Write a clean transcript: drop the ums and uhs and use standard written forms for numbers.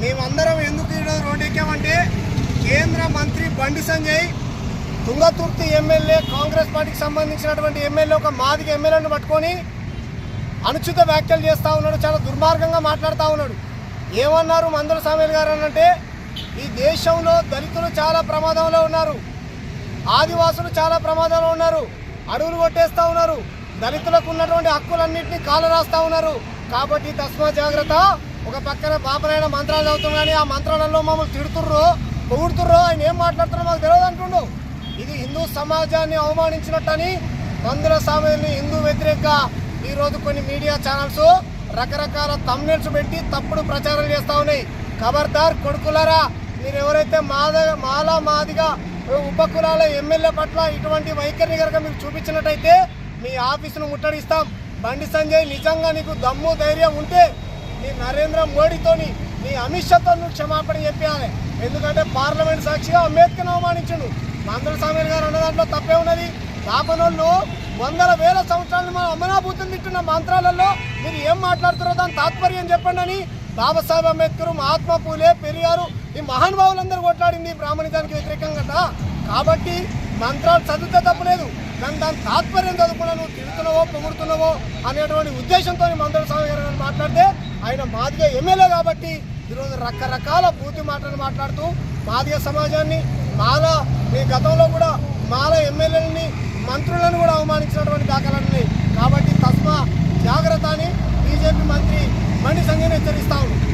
మేమందరం ఎందుకు ఈరోజు రోడ్డు ఎక్కామంటే కేంద్ర మంత్రి బండి సంజయ్ తుంగతుర్తి ఎమ్మెల్యే కాంగ్రెస్ పార్టీకి సంబంధించినటువంటి ఎమ్మెల్యే ఒక మాదిగ ఎమ్మెల్యేను పట్టుకొని అనుచిత వ్యాఖ్యలు చేస్తూ ఉన్నాడు. చాలా దుర్మార్గంగా మాట్లాడుతూ ఉన్నాడు. ఏమన్నారు మందుల సామేల్ గారు అంటే, ఈ దేశంలో దళితులు చాలా ప్రమాదంలో ఉన్నారు, ఆదివాసులు చాలా ప్రమాదంలో ఉన్నారు, అడవులు కొట్టేస్తూ ఉన్నారు, దళితులకు ఉన్నటువంటి హక్కులన్నింటినీ కాలరాస్తూ ఉన్నారు. కాబట్టి తస్మా జాగ్రత్త. ఒక పక్కన బాపనైన మంత్రాలు చదువుతున్నాయని ఆ మంత్రాలలో మమ్మల్ని తిడుతుర్రో పొగుడుతుర్రో ఆయన ఏం మాట్లాడుతున్నారో మాకు తెలియదు అంటుండు. ఇది హిందూ సమాజాన్ని అవమానించినట్టని మందుల సామేల్ని హిందూ వ్యతిరేకంగా ఈరోజు కొన్ని మీడియా ఛానల్స్ రకరకాల థంబ్నెయిల్స్ పెట్టి తప్పుడు ప్రచారం చేస్తూ ఉన్నాయి. ఖబర్దార్ కొడుకులారా, మీరు ఎవరైతే మాదిగా ఉపకులాల ఎమ్మెల్యే పట్ల ఇటువంటి వైఖరిని కనుక మీకు చూపించినట్టయితే మీ ఆఫీసును ముట్టడిస్తాం. బండి సంజయ్, నిజంగా నీకు దమ్ము ధైర్యం ఉంటే నీ నరేంద్ర మోడీతోని నీ అమిత్ షాతో నువ్వు క్షమాపణ చెప్పాలి. ఎందుకంటే పార్లమెంట్ సాక్షిగా అంబేద్కర్ని అవమానించండు. మందుల సామేల్ గారు అన్న దాంట్లో తప్పే ఉన్నది. రాబోనోళ్ళు వందల వేల సంవత్సరాలు మన అమనాభూతులు తింటున్న మంత్రాలలో మీరు ఏం మాట్లాడుతారో దాని తాత్పర్యం చెప్పండి అని బాబాసాహెబ్ అంబేద్కర్, మహాత్మా పూలే, పెరియారు ఈ మహానుభావులందరూ కొట్లాడింది బ్రాహ్మణిజానికి వ్యతిరేకంగా. కాబట్టి మంత్రాలు చదివితే తప్పలేదు, కానీ దాని తాత్పర్యం చదువుకున్నా నువ్వు తిడుతున్నావో పొగుడుతున్నావో అనేటువంటి ఉద్దేశంతో మందుల సామేల్ గారు మాట్లాడితే ఆయన మాదిగ ఎమ్మెల్యే కాబట్టి ఈరోజు రకరకాల బూతి మాటలు మాట్లాడుతూ మాదిగ సమాజాన్ని మీ గతంలో కూడా మాల ఎమ్మెల్యేలని మంత్రులను కూడా అవమానించినటువంటి దాఖలాలు ఉన్నాయి. కాబట్టి తస్మా జాగ్రత్త అని బీజేపీ మంత్రి బండి సంజయ్ని హెచ్చరిస్తా ఉన్నాడు.